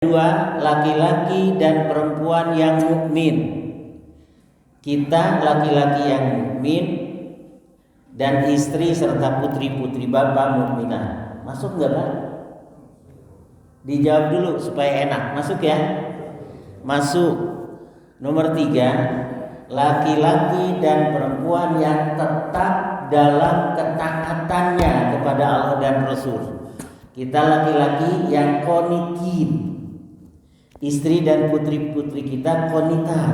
Dua, laki-laki dan perempuan yang mukmin. Kita laki-laki yang mukmin dan istri serta putri-putri bapak mukminah. Masuk nggak Pak? Dijawab dulu supaya enak. Masuk ya? Masuk. Nomor 3, laki-laki dan perempuan yang tetap dalam ketaatannya kepada Allah dan Rasul. Kita laki-laki yang qonitin. Istri dan putri-putri kita qonitah,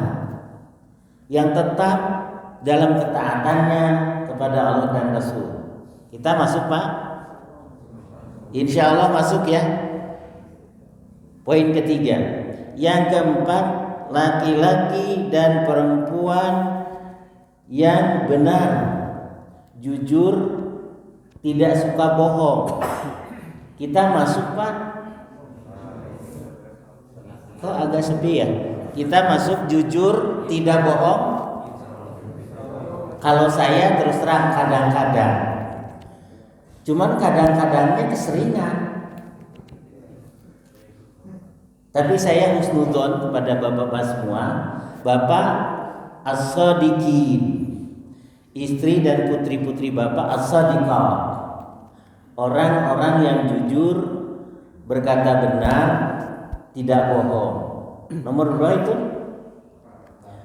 yang tetap dalam ketaatannya kepada Allah dan Rasul. Kita masuk Pak? Insya Allah masuk ya. Poin ketiga. Yang keempat, laki-laki dan perempuan yang benar, jujur, tidak suka bohong. Kita masuk Pak? Kok agak sepi ya? Kita masuk jujur, tidak bohong. Kalau saya terus terang kadang-kadang. Cuman kadang-kadangnya keseringan. Tapi saya husnudzon kepada bapak-bapak semua. Bapak as-sadiqin, istri dan putri-putri bapak as-sadiqah, orang-orang yang jujur, berkata benar, tidak bohong. Nomor berapa itu?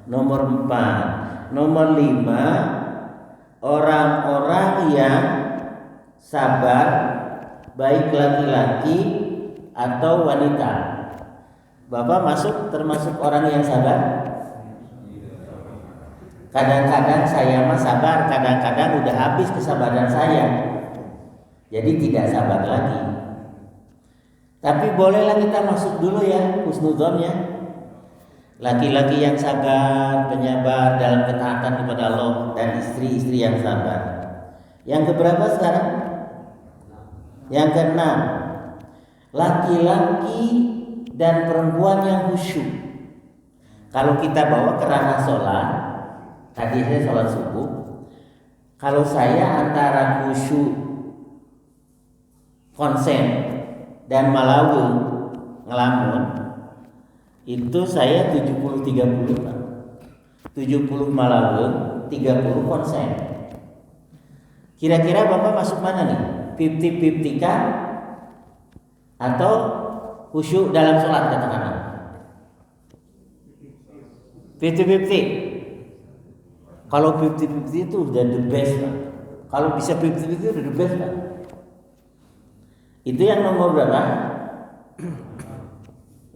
Nomor 4. Nomor 5, orang-orang yang sabar, baik laki-laki atau wanita. Bapak masuk termasuk orang yang sabar? Kadang-kadang saya mah sabar, kadang-kadang udah habis kesabaran saya, jadi tidak sabar lagi. Tapi bolehlah kita masuk dulu ya, husnudzonnya. Laki-laki yang sabar, penyabar dalam ketaatan kepada Allah, dan istri-istri yang sabar. Yang keberapa sekarang? Yang keenam, laki-laki dan perempuan yang khusyuk. Kalau kita bawa ke ranah sholat, tadi saya sholat subuh. Kalau saya antara khusyuk, konsen, dan malawung, ngelamun, itu saya 70-30 Pak. 70 malawung, 30 konsen. Kira-kira Bapak masuk mana nih? 50-50 kah? Atau khusyuk dalam sholat katakanlah? 50-50. Kalau 50-50 itu udah the best Pak. Kalau bisa 50-50 itu udah the best Pak. Itu yang nomor berapa?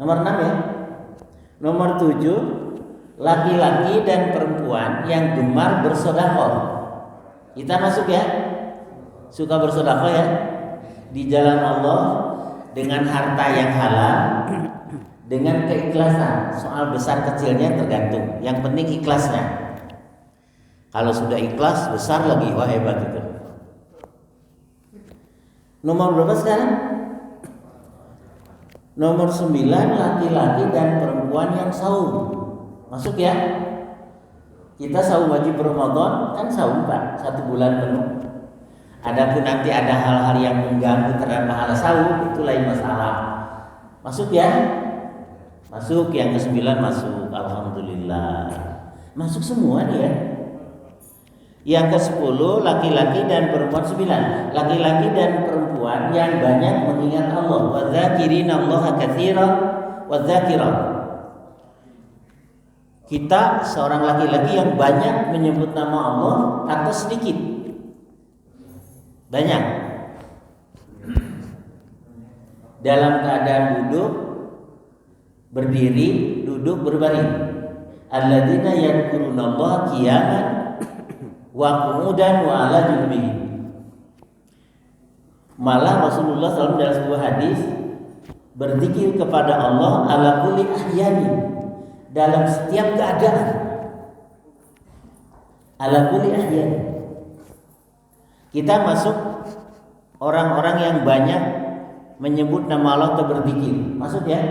Nomor 6 ya. Nomor 7, laki-laki dan perempuan yang gemar bersedekah. Kita masuk ya. Suka bersedekah ya di jalan Allah dengan harta yang halal, dengan keikhlasan. Soal besar kecilnya tergantung. Yang penting ikhlasnya. Kalau sudah ikhlas, besar lagi, wah hebat itu. Nomor berapa sekarang? Nomor 9, laki-laki dan perempuan yang saum. Masuk ya. Kita saum wajib Ramadan kan saum Pak, 1 bulan penuh. Adapun nanti ada hal-hal yang mengganggu terhadap pahala saum, itu lain masalah. Masuk ya. Masuk, yang ke-9 masuk. Alhamdulillah. Masuk semua nih ya. Yang ke-10, laki-laki dan perempuan 9. Laki-laki dan perempuan yang banyak mengingat Allah. Wa dzakirinallaha katsiran wa dzakirat. Kita seorang laki-laki yang banyak menyebut nama Allah atau sedikit? Banyak. Dalam keadaan duduk, berdiri, duduk, berbaring. Alladzina yadhkurunallaha qiyaman wa qu'udan wa ala junubihim. Malah Rasulullah SAW dalam sebuah hadis berzikir kepada Allah ala kulli ahyani, dalam setiap keadaan. Ala kulli ahyani. Kita masuk orang-orang yang banyak menyebut nama Allah atau berzikir. Masuk ya?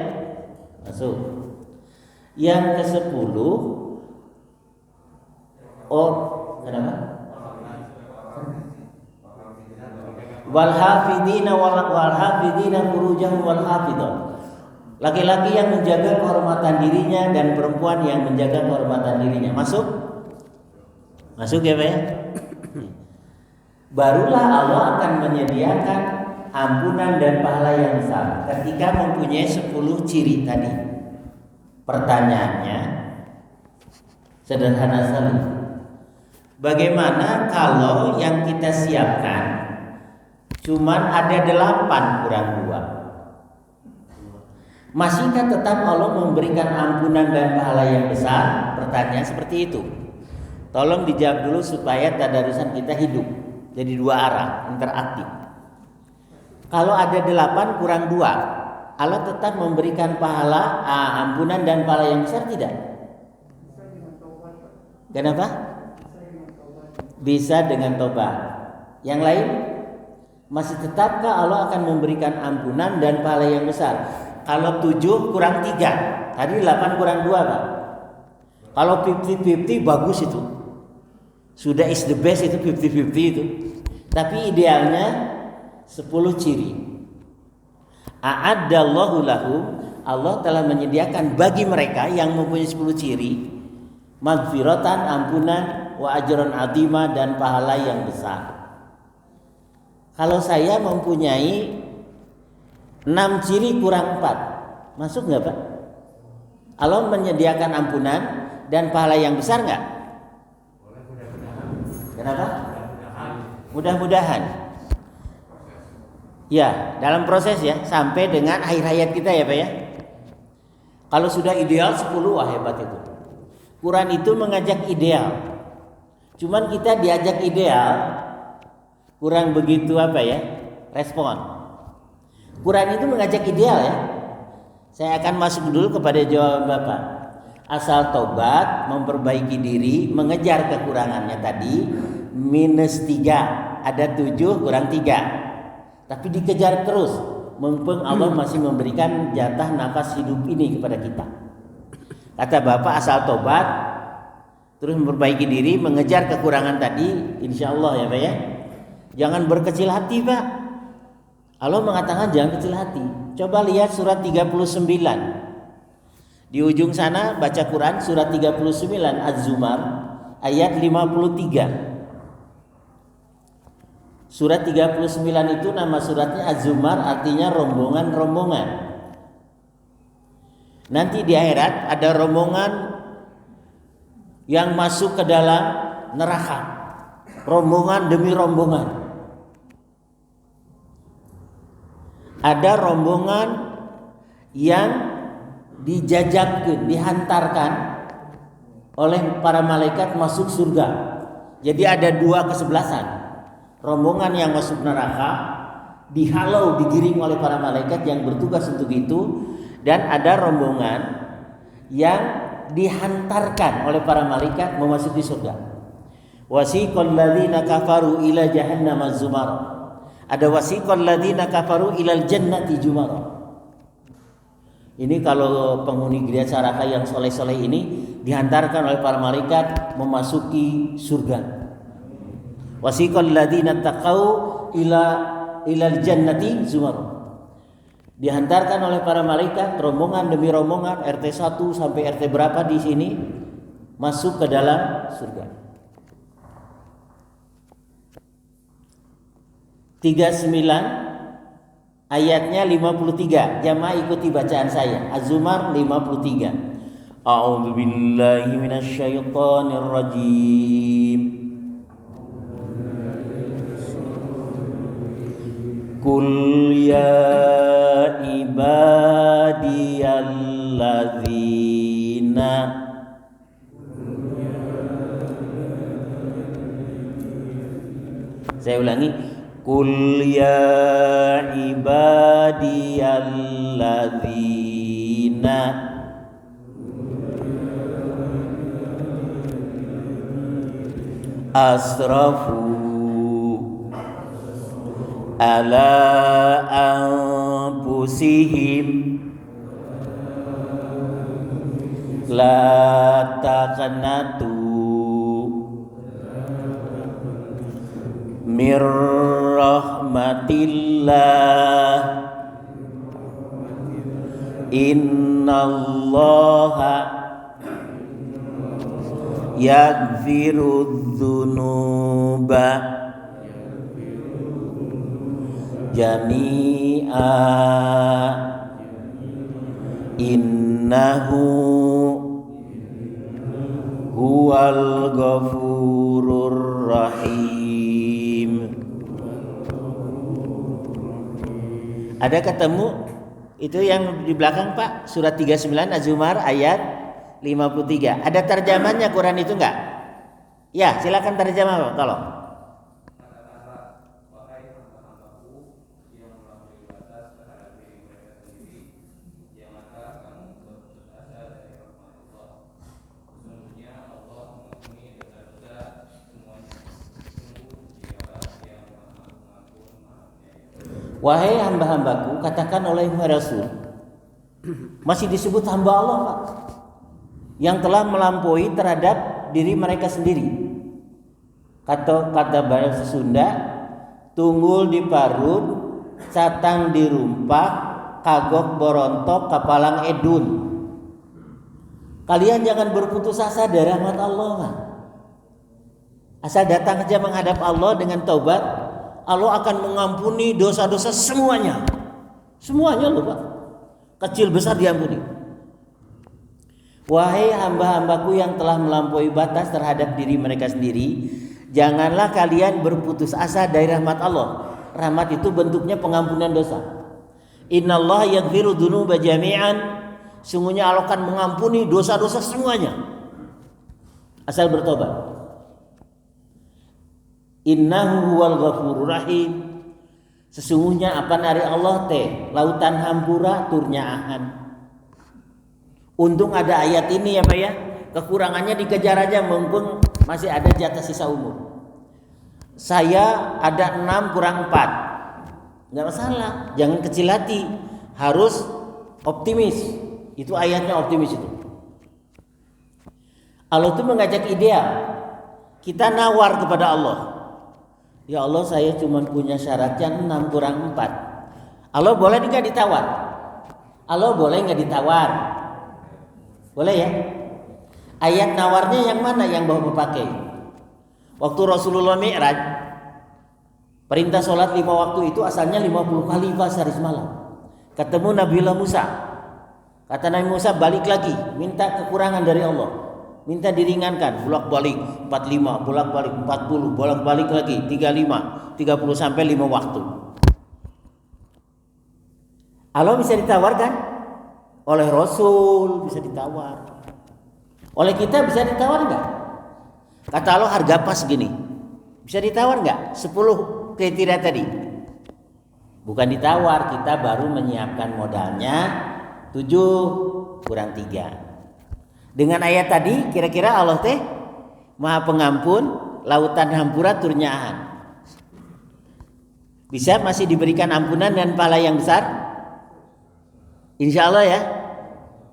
Masuk. Yang ke-10, kenapa? Wal hafidina furujahum wal hafidhat. Laki-laki yang menjaga kehormatan dirinya dan perempuan yang menjaga kehormatan dirinya. Masuk? Masuk ya Pak ya? Barulah Allah akan menyediakan ampunan dan pahala yang besar ketika mempunyai 10 ciri tadi. Pertanyaannya sederhana sekali. Bagaimana kalau yang kita siapkan cuman ada 8 kurang 2? Masihkah tetap Allah memberikan ampunan dan pahala yang besar? Pertanyaan seperti itu. Tolong dijawab dulu supaya tadarusan kita hidup. Jadi 2 arah, interaktif. Kalau ada 8 kurang 2, Allah tetap memberikan pahala, ampunan dan pahala yang besar tidak? Kenapa? Bisa dengan tobat. Yang lain? Masih tetapkah Allah akan memberikan ampunan dan pahala yang besar? Kalau 7 kurang 3, tadi 8 kurang 2 Pak. Kalau 50-50 bagus itu. Sudah is the best itu 50-50 itu. Tapi idealnya 10 ciri. A'addallahu lahum, Allah telah menyediakan bagi mereka yang mempunyai 10 ciri maghfiratan, ampunan, wa ajran azima, dan pahala yang besar. Kalau saya mempunyai 6 ciri kurang 4, masuk nggak Pak? Allah menyediakan ampunan dan pahala yang besar nggak? Kenapa? Mudah-mudahan. Ya, dalam proses ya, sampai dengan akhir hayat kita ya Pak ya. Kalau sudah ideal 10, wah hebat itu. Quran itu mengajak ideal. Cuman kita diajak ideal kurang begitu respon. Quran itu mengajak ideal ya. Saya akan masuk dulu kepada jawaban Bapak. Asal tobat, memperbaiki diri, mengejar kekurangannya tadi, -3, ada 7 kurang 3. Tapi dikejar terus, mumpung Allah masih memberikan jatah nafas hidup ini kepada kita. Kata Bapak, asal tobat, terus memperbaiki diri, mengejar kekurangan tadi, insya Allah ya Pak ya. Jangan berkecil hati Pak. Allah mengatakan jangan kecil hati. Coba lihat surat 39. Di ujung sana baca Quran surat 39 Az-Zumar ayat 53. Surat 39 itu nama suratnya Az-Zumar, artinya rombongan-rombongan. Nanti di akhirat ada rombongan yang masuk ke dalam neraka. Rombongan demi rombongan. Ada rombongan yang dijajakkan, dihantarkan oleh para malaikat masuk surga. Jadi ada 2 kesebelasan. Rombongan yang masuk neraka dihalau, digiring oleh para malaikat yang bertugas untuk itu, dan ada rombongan yang dihantarkan oleh para malaikat memasuki surga. Wasiqal ladzina kafaru ila jahannam az-zumar. Ada wasiqal ladzina kafaru ilal jannati jumara. Ini kalau penghuni gereja Saraka yang soleh-soleh ini dihantarkan oleh para malaikat memasuki surga. Wasiqal ladzina taqau ilal jannati zumara. Dihantarkan oleh para malaikat rombongan demi rombongan, RT 1 sampai RT berapa di sini masuk ke dalam surga. 39 ayatnya 53. Jamaah ikuti bacaan saya. Az-Zumar 53. A'udzu billahi minasyaitonir rajim. Qul ya ibadiyalladzina Saya ulangi. Qul ya ibadiyalladzina asrafu ala anfusihim la taqnatu mir rahmatillah Innallaha yaghfirudz dzunuba jami'a innahu huwal ghafurur rahim. Ada ketemu itu yang di belakang Pak, surat 39 Az-Zumar ayat 53. Ada terjemahnya Quran itu enggak? Ya, silakan terjemah Pak, tolong. Wahai hamba-hambaku, katakan oleh Rasul, masih disebut hamba Allah Pak, yang telah melampaui terhadap diri mereka sendiri. Kata bahasa Sunda, tunggul diparut, catang dirumpak, kagok borontok, kapalang edun. Kalian jangan berputus asa dari rahmat Allah Pak. Asal datang saja menghadap Allah dengan taubat, Allah akan mengampuni dosa-dosa semuanya. Semuanya loh Pak. Kecil besar diampuni. Wahai hamba-hambaku yang telah melampaui batas terhadap diri mereka sendiri, janganlah kalian berputus asa dari rahmat Allah. Rahmat itu bentuknya pengampunan dosa. Innallaha yaghfiru dzunuba jami'an. Sungguhnya Allah akan mengampuni dosa-dosa semuanya. Asal bertobat. Innahu huwal ghafurur rahim. Sesungguhnya apa nari Allah teh lautan hampura turnya ahan. Untung ada ayat ini ya Pak ya. Kekurangannya dikejar aja mumpung masih ada jatah sisa umur. Saya ada 6 kurang 4. Enggak masalah, jangan kecil hati. Harus optimis. Itu ayatnya optimis itu. Allah itu mengajak ideal. Kita nawar kepada Allah. Ya Allah, saya cuma punya syaratnya 6 kurang 4. Allah boleh nggak ditawar? Allah boleh nggak ditawar? Boleh ya? Ayat nawarnya yang mana yang Bapak pakai? Waktu Rasulullah Mi'raj, perintah sholat 5 waktu itu asalnya 50 kali Pak sehari semalam. Ketemu Nabiullah Musa. Kata Nabi Musa, balik lagi, minta kekurangan dari Allah. Minta diringankan, bolak-balik 45, bolak-balik 40, bolak-balik lagi 35, 30 sampai 5 waktu. Allah bisa ditawarkan? Oleh Rasul bisa ditawar. Oleh kita bisa ditawar enggak? Kata Allah harga pas gini. Bisa ditawar enggak? 10 kriteria tadi. Bukan ditawar, kita baru menyiapkan modalnya 7 kurang 3. Dengan ayat tadi kira-kira Allah teh Maha Pengampun, lautan hampura turnya ahan. Bisa masih diberikan ampunan dan pahala yang besar? Insya Allah ya.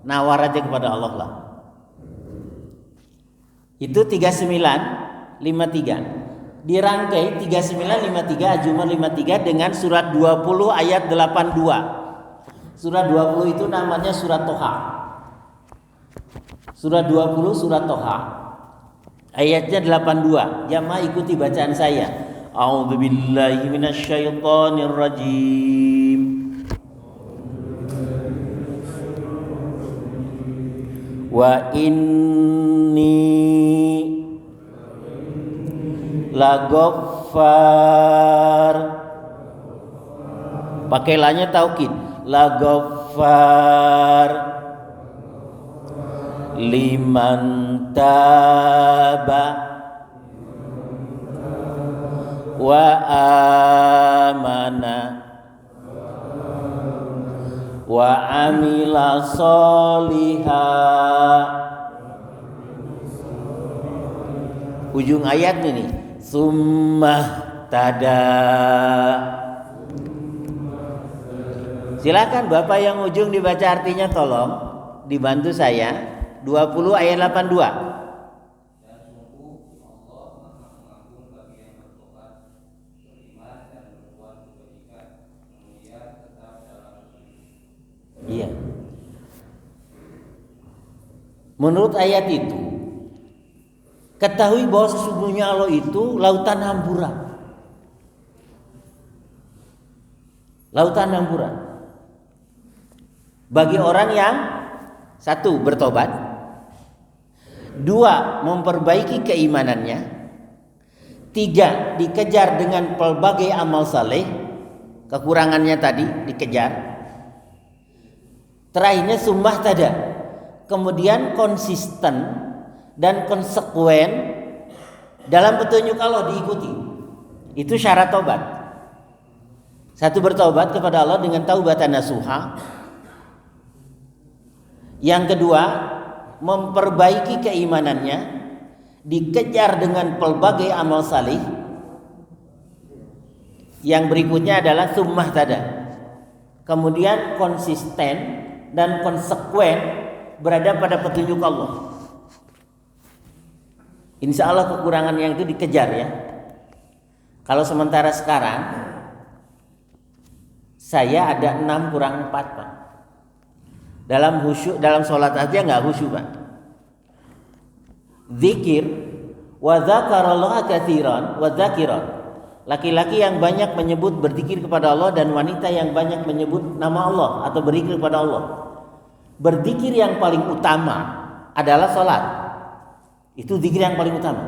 Nawar aja kepada Allah lah. Itu 3953. Dirangkai 3953 Az-Zumar 53 dengan surat 20 ayat 82. Surat 20 itu namanya surat Toha. Surat 20 surat Toha. Ayatnya 82. Jamaah ikuti bacaan saya. A'udzubillahi minasyaitonir rajim. Wa inni laghaffar. Pakai lanya taukid. Laghaffar liman taba wa amana wa amila solihah. Ujung ayat ini summah tada. Silakan Bapak yang ujung dibaca artinya, tolong dibantu saya. 20 ayat 82. Dan sungguh Allah Maha Pengampun bagi yang bertobat, beriman dan berbuat kebajikan, kemudian tetap dalam. Iya. Menurut ayat itu, ketahui bahwa sesungguhnya Allah itu lautan hamburan. Lautan hamburan. Bagi orang yang satu bertobat, dua memperbaiki keimanannya, tiga dikejar dengan pelbagai amal saleh, kekurangannya tadi dikejar. Terakhirnya summah tada, kemudian konsisten dan konsekuen dalam petunjuk Allah diikuti. Itu syarat tobat. Satu, bertobat kepada Allah dengan taubatan nasuha. Yang kedua, memperbaiki keimanannya, dikejar dengan pelbagai amal salih. Yang berikutnya adalah summah tada, kemudian konsisten dan konsekuen berada pada petunjuk Allah. Insya Allah kekurangan yang itu dikejar ya. Kalau sementara sekarang saya ada 6 kurang 4 Pak. Dalam khusyuk, dalam sholat aja nggak khusyuk Pak. Zikir wa dzakarallaha katsiran wa dzakirat. Laki-laki yang banyak menyebut berzikir kepada Allah dan wanita yang banyak menyebut nama Allah atau berzikir kepada Allah. Berzikir yang paling utama adalah sholat. Itu zikir yang paling utama.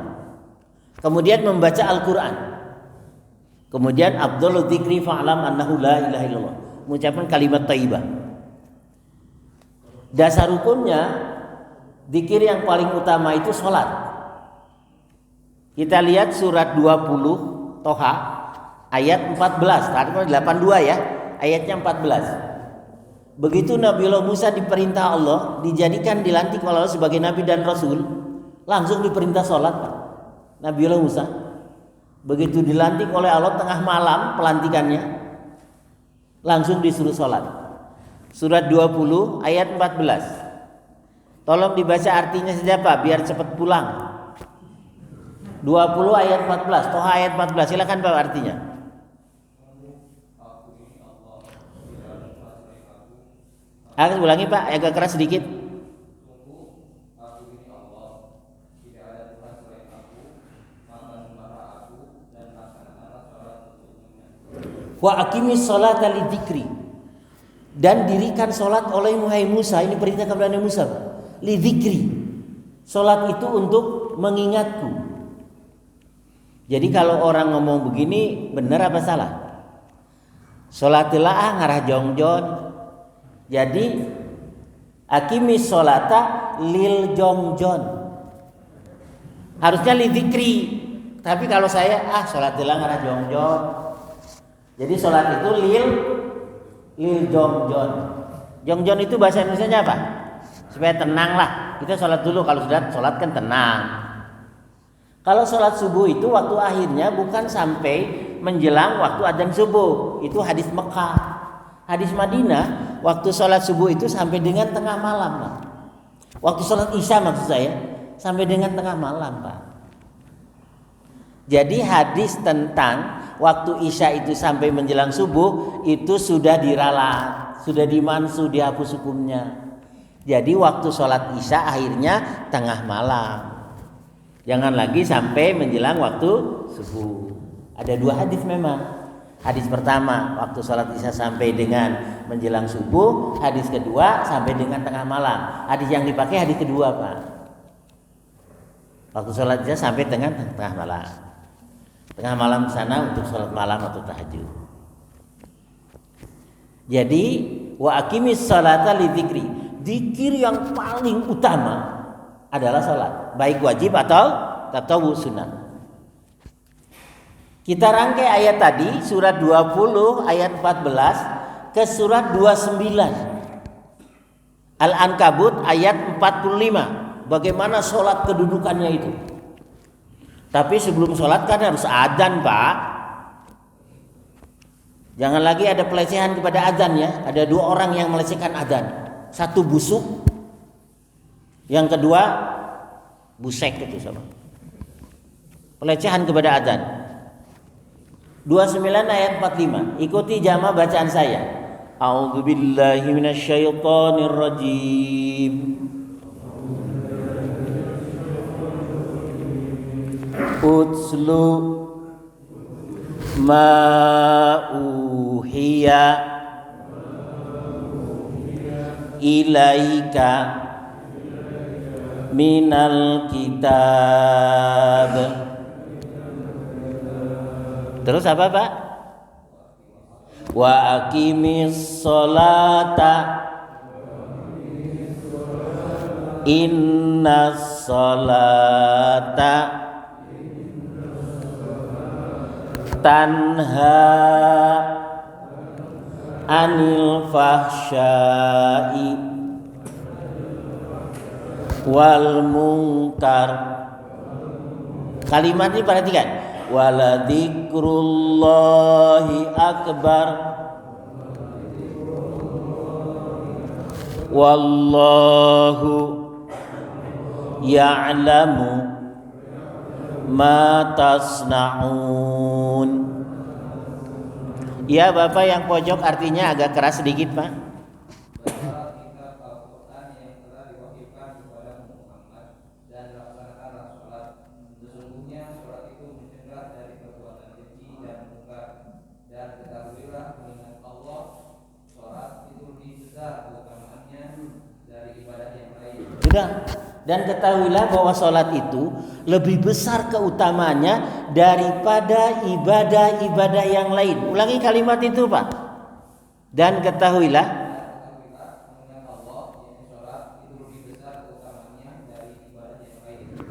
Kemudian membaca Al-Quran. Kemudian afdhalul dzikri fa'lam annahu la ilaha illallah. Mengucapkan kalimat thayyibah. Dasar hukumnya zikir yang paling utama itu sholat. Kita lihat surat 20 Toha ayat 14, tadi 82 ya, ayatnya 14. Begitu Nabiullah Musa diperintah Allah, dijadikan dilantik oleh Allah sebagai nabi dan rasul, langsung diperintah sholat Pak. Nabiullah Musa begitu dilantik oleh Allah tengah malam pelantikannya, langsung disuruh sholat. Surat 20 ayat 14. Tolong dibaca artinya saja Pak, biar cepat pulang. 20 ayat 14, Toha ayat 14, silakan Pak artinya. Akan ulangi Pak, agak keras sedikit. Wa aqimis sholata lidzikri, dan dirikan sholat oleh Musa. Ini perintah kepada Nabi Musa, lidzikri. Sholat itu untuk mengingatku. Jadi kalau orang ngomong begini, benar apa salah? Sholatilah ngarah jongjon. Jadi aqimis sholata lil jongjon. Harusnya lidzikri. Tapi kalau saya sholatilah ngarah jongjon. Jadi sholat itu lil jongjon. Jongjon itu bahasa Indonesianya apa? Supaya tenang lah. Kita sholat dulu, kalau sudah sholat kan tenang. Kalau sholat subuh itu waktu akhirnya bukan sampai menjelang waktu adzan subuh. Itu hadis Mekah. Hadis Madinah, waktu sholat subuh itu sampai dengan tengah malam Pak. Waktu sholat isya maksud saya, sampai dengan tengah malam Pak. Jadi hadis tentang waktu isya itu sampai menjelang subuh itu sudah diralat, sudah dimansuh, dihapus hukumnya. Jadi waktu sholat isya akhirnya tengah malam. Jangan lagi sampai menjelang waktu subuh. Ada 2 hadis memang. Hadis pertama waktu sholat isya sampai dengan menjelang subuh. Hadis kedua sampai dengan tengah malam. Hadis yang dipakai hadis kedua Pak. Waktu sholat isya sampai dengan tengah malam. Tengah malam sana untuk sholat malam atau tahajud. Jadi wa aqimis sholata lidzikri. Zikir yang paling utama adalah sholat, baik wajib atau tatawwu sunnah. Kita rangkai ayat tadi surat 20 ayat 14 ke surat 29 Al-Ankabut ayat 45. Bagaimana sholat kedudukannya itu. Tapi sebelum sholat kan harus adzan Pak. Jangan lagi ada pelecehan kepada adzan ya. Ada 2 orang yang melecehkan adzan. Satu busuk, yang kedua busek itu sama. Pelecehan kepada adzan. 29 ayat 45. Ikuti jamaah bacaan saya. A'udzubillahi minasyaitonir rajim. Utslu ma uhiya ilaika minal kitab. Terus apa Pak? Wa aqimis sholata innas sholata tanha anil fahsya'i wal munkar. Kalimat ini perhatikan. Waladikrullahi akbar wallahu ya'lamu ma tasna'un. Ya Bapak yang pojok artinya agak keras sedikit Pak. Dan ketahuilah bahwa sholat itu lebih besar keutamaannya daripada ibadah-ibadah yang lain. Ulangi kalimat itu Pak. Dan ketahuilah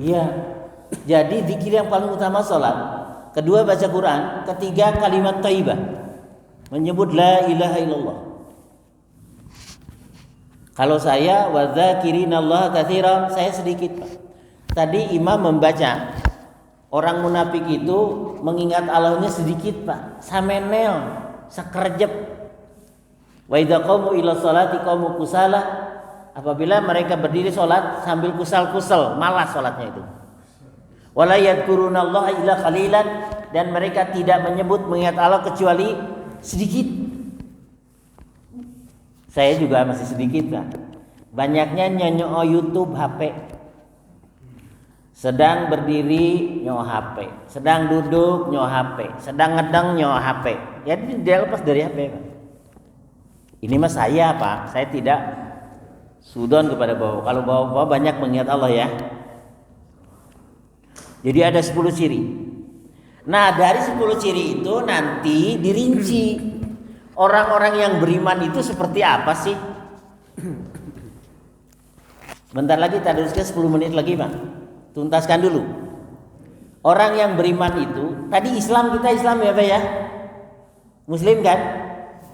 iya. Jadi zikir yang paling utama sholat, kedua baca Quran, ketiga kalimat thayyibah, menyebut la ilaha illallah. Kalau saya wadzakirinallaha katsiran, saya sedikit Pak. Tadi imam membaca orang munafik itu mengingat Allahnya sedikit Pak, samenel, sakerjep. Wa idza qamu ila sholati qamu kusala, apabila mereka berdiri sholat sambil kusal-kusal, malas sholatnya itu. Wala yadhkurunallaha illa qalilan, dan mereka tidak menyebut mengingat Allah kecuali sedikit. Saya juga masih sedikit Pak. Banyaknya nyonyo YouTube HP. Sedang berdiri nyo HP, sedang duduk nyo HP, sedang ngedang nyo HP. Jadi dia lepas dari HP Pak. Ini mas saya Pak, saya tidak sudon kepada Bapak. Kalau Bapak banyak mengingat Allah ya. Jadi ada 10 ciri. Nah dari 10 ciri itu nanti dirinci orang-orang yang beriman itu seperti apa sih? Bentar lagi tadusnya 10 menit lagi Pak. Tuntaskan dulu. Orang yang beriman itu, tadi Islam kita Islam ya Pak ya? Muslim kan?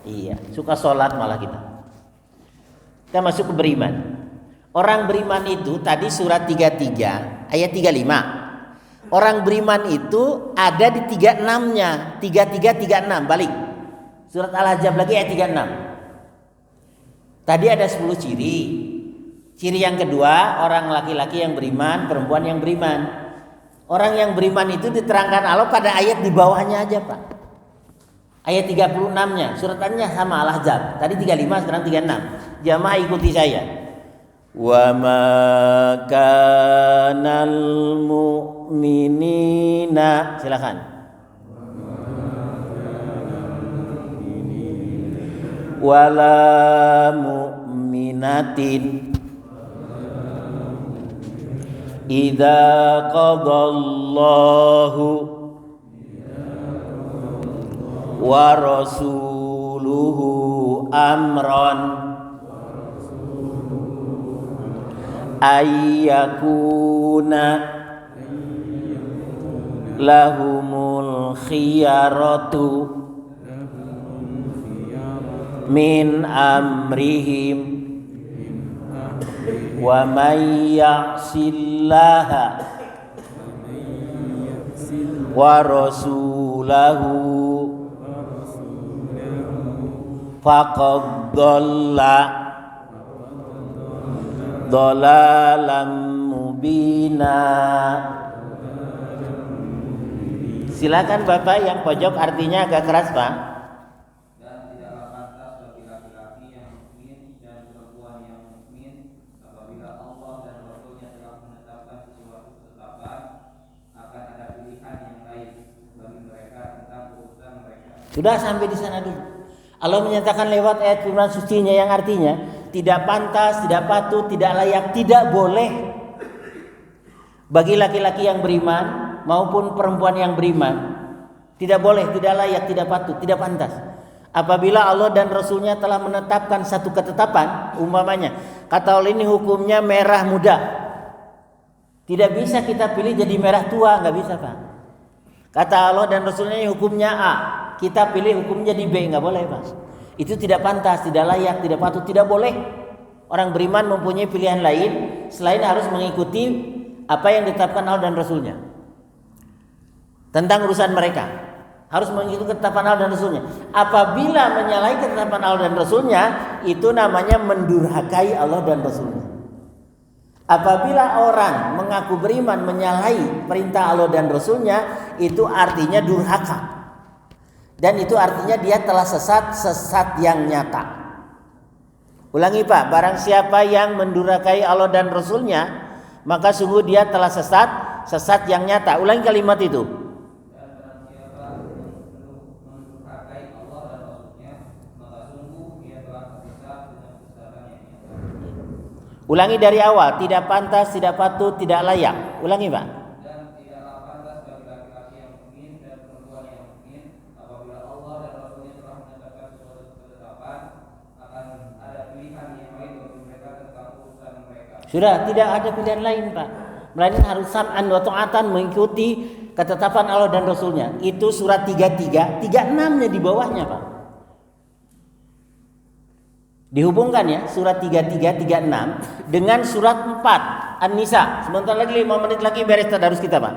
Iya, suka sholat malah kita. Kita masuk ke beriman. Orang beriman itu tadi surat 33 ayat 35. Orang beriman itu ada di 36-nya, 33 36 balik. Surat Al-Ahzab lagi ayat 36. Tadi ada 10 ciri. Ciri yang kedua, orang laki-laki yang beriman, perempuan yang beriman. Orang yang beriman itu diterangkan Allah pada ayat di bawahnya aja Pak. Ayat 36-nya, suratannya sama Al-Ahzab. Tadi 35, sekarang 36. Jamaah ikuti saya. Wa ma kanal mu'minina. Silakan. Wala mu'minatin idza qadallahu wa rasuluhu amran ayyakuna lahumul khiyaratu min amrihim wa may ya'sillaha wa rasulahu faqad dhalla dhalalan mubina. Silakan Bapak yang pojok artinya agak keras Pak. Sudah sampai di sana dulu. Allah menyatakan lewat ayat firman sucinya yang artinya tidak pantas, tidak patut, tidak layak, tidak boleh bagi laki-laki yang beriman maupun perempuan yang beriman. Tidak boleh, tidak layak, tidak patut, tidak pantas. Apabila Allah dan Rasulnya telah menetapkan satu ketetapan, umpamanya kata Allah ini hukumnya merah muda, tidak bisa kita pilih jadi merah tua, nggak bisa Pak. Kata Allah dan Rasulnya ini hukumnya A, kita pilih hukumnya di B, nggak boleh Pak. Itu tidak pantas, tidak layak, tidak patut, tidak boleh. Orang beriman mempunyai pilihan lain selain harus mengikuti apa yang ditetapkan Allah dan Rasulnya tentang urusan mereka. Harus mengikuti ketetapan Allah dan Rasulnya. Apabila menyalahi ketetapan Allah dan Rasulnya, itu namanya mendurhakai Allah dan Rasulnya. Apabila orang mengaku beriman menyalahi perintah Allah dan Rasulnya, itu artinya durhaka. Dan itu artinya dia telah sesat yang nyata. Ulangi Pak, barang siapa yang mendurhakai Allah dan Rasulnya, maka sungguh dia telah sesat yang nyata. Ulangi kalimat itu. Ulangi dari awal, tidak pantas, tidak patut, tidak layak. Ulangi Pak. Dan tidaklah pantas bagi laki-laki yang mukmin dan perempuan yang mukmin apabila Allah dan Rasulnya telah menetapkan suatu ketetapan akan ada pilihan yang lain bagi mereka tentang urusan mereka. Sudah, tidak ada pilihan lain Pak. Melainkan harus sam'an wa ta'atan, mengikuti ketetapan Allah dan Rasulnya. Itu surat 33, 36-nya di bawahnya Pak. Dihubungkan ya surat 33, 36 dengan surat 4 An-Nisa. Sebentar lagi 5 menit lagi beres tadarus kita Pak.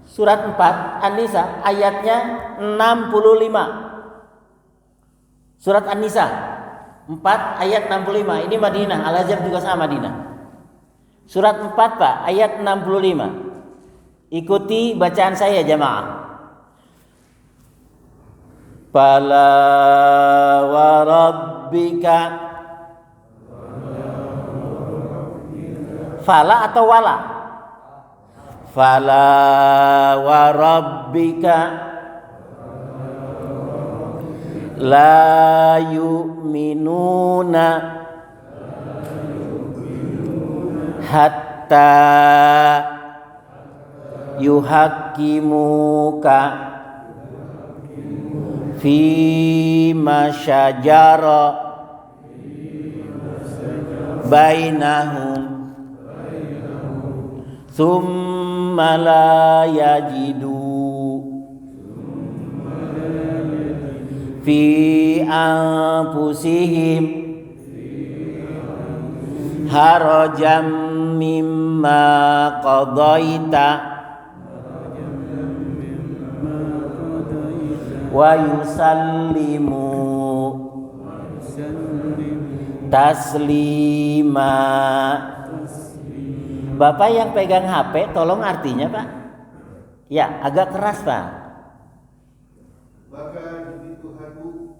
Surat 4 An-Nisa ayatnya 65. Surat An-Nisa 4 ayat 65. Ini Madinah, Al-Azhar juga sama Madinah. Surat 4 Pak ayat 65. Ikuti bacaan saya jamaah. Fala wa rabbika. Fala atau wala? Fala wa rabbika la yu'minuna hatta yuhaqqimuka fima syajara bainahum thumma la yajidu fi anfusihim harajan mimma qadaita wa yusallimu taslima. Bapak yang pegang HP tolong artinya Pak. Ya agak keras Pak. Maka demi Tuhanmu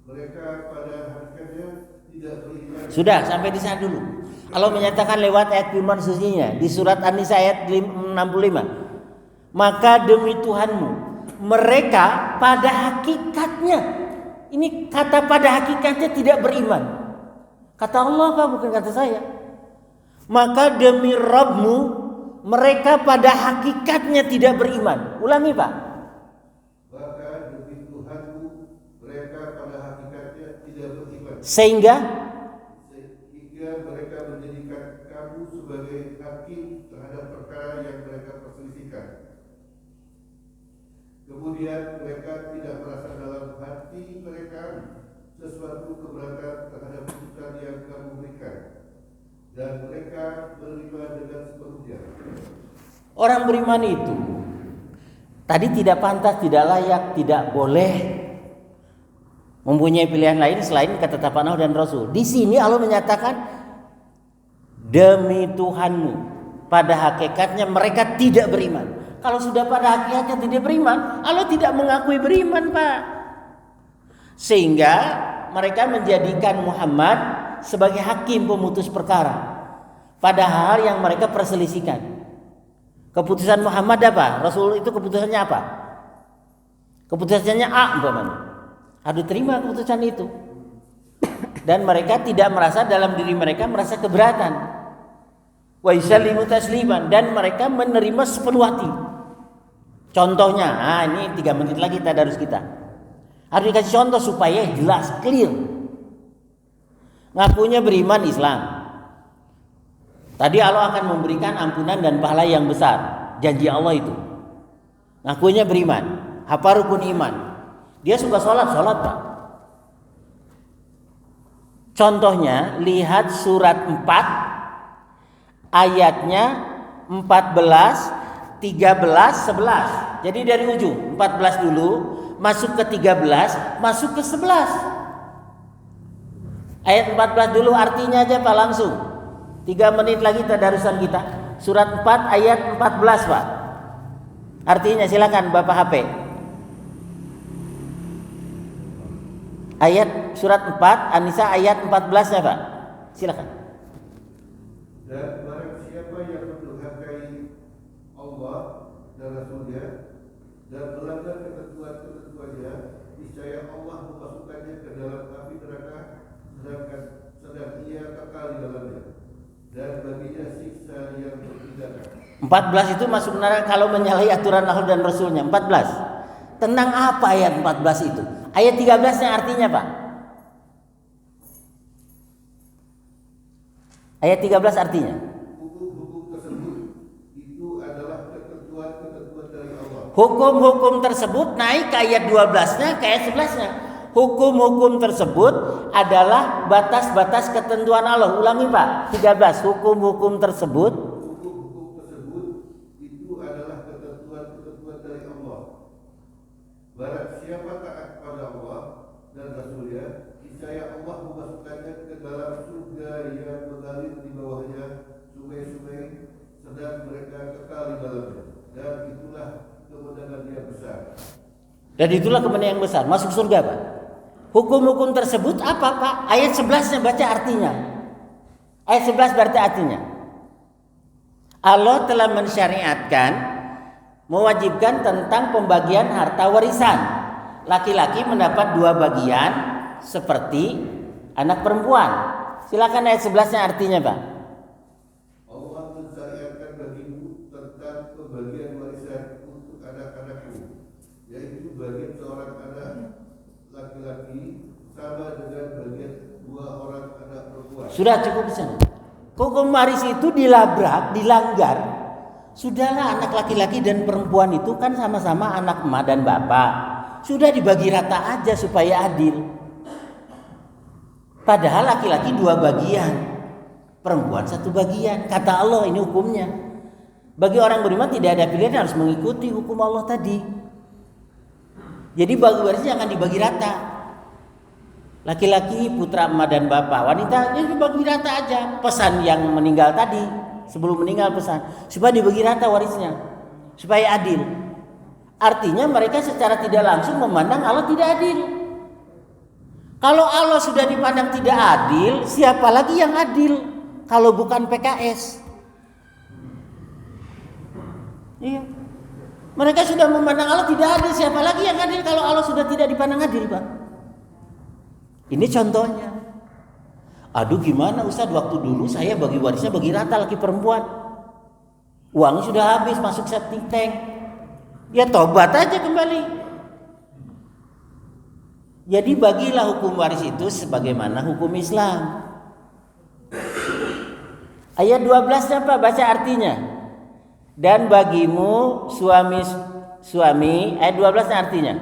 mereka pada hakikatnya tidak beriman. Sudah sampai di sana dulu. Allah menyatakan lewat ayat firman sucinya di surat An-Nisa ayat 65. Maka demi Tuhanmu mereka pada hakikatnya, ini kata pada hakikatnya tidak beriman. Kata Allah Pak, bukan kata saya. Maka demi Rabbmu mereka pada hakikatnya tidak beriman. Ulangi Pak. Maka demi Tuhanmu mereka pada hakikatnya tidak beriman. Sehingga mereka menjadikan kamu sebagai hakim terhadap perkara yang mereka perselisihkan. Kemudian mereka tidak merasa dalam hati mereka sesuatu keberatan terhadap putusan yang kamu berikan, dan mereka beriman dengan sepenuhnya. orang beriman itu tadi tidak pantas, tidak layak, tidak boleh mempunyai pilihan lain selain ketetapan Allah dan Rasul. Di sini Allah menyatakan demi Tuhanmu pada hakikatnya mereka tidak beriman. Kalau sudah pada hakikatnya tidak beriman, Allah tidak mengakui beriman Pak. Sehingga mereka menjadikan Muhammad sebagai hakim pemutus perkara pada hal yang mereka perselisihkan. Keputusan Muhammad apa? Rasul itu keputusannya apa? Keputusannya A umpamanya. Harus terima keputusan itu. Dan mereka tidak merasa dalam diri mereka merasa keberatan. Wa yusallimu tasliman, dan mereka menerima sepenuh hati. Contohnya, ini 3 menit lagi tadarus kita. Harus dikasih contoh supaya jelas, clear. Ngakunya beriman Islam. Tadi Allah akan memberikan ampunan dan pahala yang besar. Janji Allah itu. Ngakunya beriman, hafal rukun iman. Dia suka sholat Pak. Contohnya, lihat surat 4 ayatnya 14, 13, 11. Jadi dari ujung 14 dulu, masuk ke 13, masuk ke 11. Ayat 14 dulu artinya aja Pak langsung. 3 menit lagi tadarusan kita. Surat 4 ayat 14 Pak. Artinya silakan Bapak HP. Ayat surat 4 An-Nisa ayat 14-nya Pak. Silakan. Dan barang siapa yang mendurhakai Allah dan Rasulnya dan melanggar ketentuan-ketentuannya, niscaya Allah memasukkannya ke dalam api neraka, sedang ia kekal di dalamnya, dan baginya siksa yang berpindah. 14 itu masuk neraka kalau menyalahi aturan Allah dan Rasulnya. 14. Tentang apa ayat 14 itu? Ayat 13-nya artinya Pak. Ayat 13 artinya. Hukum-hukum tersebut itu adalah ketentuan-ketentuan dari Allah. Hukum-hukum tersebut naik ke ayat 12-nya, ke ayat 11-nya. Hukum-hukum tersebut adalah batas-batas ketentuan Allah. Ulangi Pak. 13. Hukum-hukum tersebut Itu adalah ketentuan-ketentuan dari Allah. Barang siapa taat pada Allah dan Rasulnya, niscaya Allah memasukkannya ke dalam surga yang mengalir di bawahnya sungai-sungai, sedang mereka kekal di dalamnya. Dan itulah kemenangan yang besar. dan itulah kemenangan yang besar. Masuk surga Pak. Hukum-hukum tersebut apa Pak? Ayat 11-nya baca artinya. Ayat 11 berarti artinya. Allah telah mensyariatkan, mewajibkan tentang pembagian harta warisan. Laki-laki mendapat 2 bagian seperti anak perempuan. Silakan ayat 11-nya artinya Pak. Allah mensyariatkan bagimu tentang pembagian warisan untuk anak-anakmu, yaitu bagian seorang anak laki-laki sama dengan bagian 2 orang anak perempuan. Sudah cukup di sana. Hukum waris itu dilabrak, dilanggar. Sudahlah, anak laki-laki dan perempuan itu kan sama-sama anak emak dan bapak. Sudah dibagi rata aja supaya adil. Padahal laki-laki 2 bagian, perempuan 1 bagian. Kata Allah ini hukumnya. Bagi orang beriman tidak ada pilihan, harus mengikuti hukum Allah tadi. Jadi bagi warisnya akan dibagi rata. Laki-laki putra emak dan bapak, wanita ya dibagi rata aja. Pesan yang meninggal tadi, sebelum meninggal pesan supaya dibagi rata warisnya, supaya adil. Artinya mereka secara tidak langsung memandang Allah tidak adil. Kalau Allah sudah dipandang tidak adil, siapa lagi yang adil kalau bukan PKS? Iya. Mereka sudah memandang Allah tidak adil, siapa lagi yang adil kalau Allah sudah tidak dipandang adil, Pak? Ini contohnya. Aduh gimana Ustaz, waktu dulu saya bagi warisnya bagi rata laki perempuan. Uangnya sudah habis masuk septic tank. Ya tobat aja kembali. Jadi bagilah hukum waris itu sebagaimana hukum Islam. Ayat 12-nya Pak, baca artinya. Dan bagimu suami, ayat 12-nya artinya.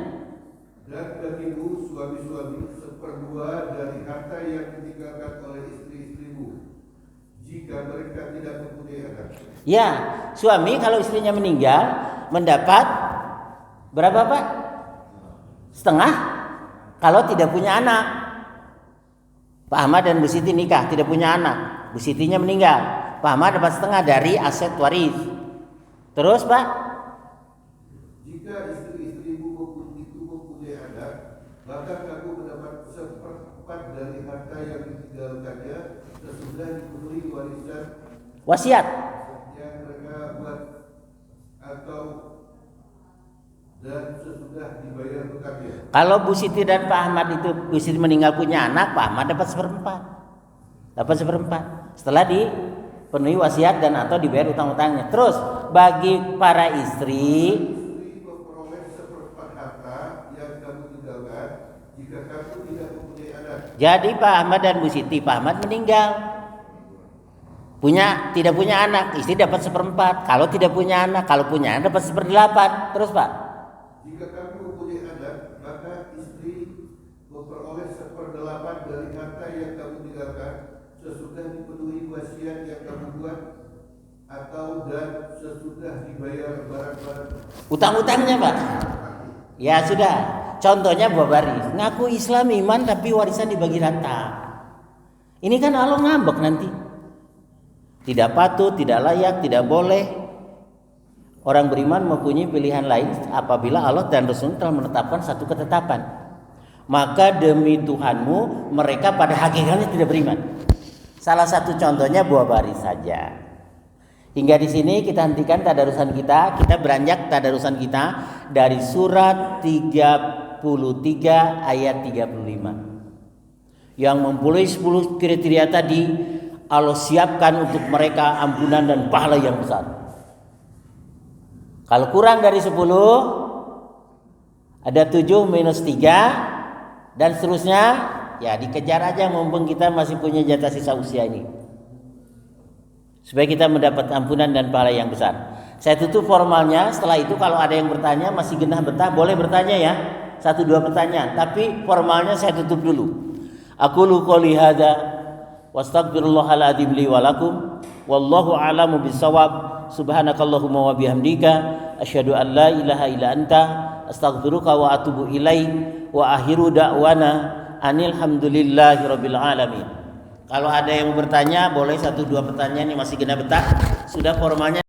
Dan bagimu suami-suami seperdua dari harta yang ditinggalkan oleh istri-istrimu, jika mereka tidak mempunyai anak. Ya, suami kalau istrinya meninggal mendapat berapa Pak? Setengah kalau tidak punya anak. Pak Ahmad dan Bu Siti nikah, tidak punya anak. Bu Sitinya meninggal. Pak Ahmad dapat setengah dari aset waris. Terus Pak? Jika istri-istrimu itu mempunyai anak, maka kamu mendapat seperempat dari harta yang ditinggalkannya sesudah dipenuhi warisan Wasiat. yang mereka buat atau dan sesudah dibayar bekatnya. Kalau Bu Siti dan Pak Ahmad itu, Bu Siti meninggal punya anak, Pak Ahmad dapat 1/4. Dapat 1/4 setelah dipenuhi wasiat dan atau dibayar utang-utangnya. Terus bagi para istri Memperoleh 1/4 harta yang kamu tinggalkan jika kamu tidak mempunyai anak. jadi Pak Ahmad dan Bu Siti, Pak Ahmad meninggal, tidak punya anak, istri dapat 1/4. Kalau tidak punya anak, kalau punya anak dapat 1/8. Terus Pak, Jika kamu mempunyai anak, maka istri memperoleh 1/8 dari harta yang kamu tinggalkan sesudah dipenuhi wasiat yang kamu buat atau dan sesudah dibayar barang-barang utang-utangnya Pak. Ya sudah, contohnya buah baris, ngaku Islam iman tapi warisan dibagi rata. Ini kan Allah ngambek nanti. Tidak patut, tidak layak, tidak boleh. Orang beriman mempunyai pilihan lain apabila Allah dan Rasul telah menetapkan satu ketetapan. Maka demi Tuhanmu mereka pada hakikatnya tidak beriman. Salah satu contohnya buah baris saja. Hingga di sini kita hentikan tadarusan kita. Kita beranjak tadarusan kita dari surat 33 ayat 35. Yang mempunyai 10 kriteria tadi Allah siapkan untuk mereka ampunan dan pahala yang besar. Kalau kurang dari 10 ada 7 minus 3 dan seterusnya, ya dikejar aja mumpung kita masih punya jatah sisa usia ini. Supaya kita mendapat ampunan dan pahala yang besar. Saya tutup formalnya. Setelah itu kalau ada yang bertanya masih genah betah, boleh bertanya ya. 1-2 pertanyaan. Tapi formalnya saya tutup dulu. Aqulu qouli hadza wastaghfirullahaladzim li wa lakum. Wallahu a'lamu bissawab. Subhanakallahumma wa bihamdika asyhadu an la ilaha illa anta astaghfiruka wa atubu ilaik. Wa akhiru da'wana anil hamdulillahi rabbil alamin. Kalau ada yang bertanya boleh 1-2 pertanyaan yang masih genah betah. Sudah formalnya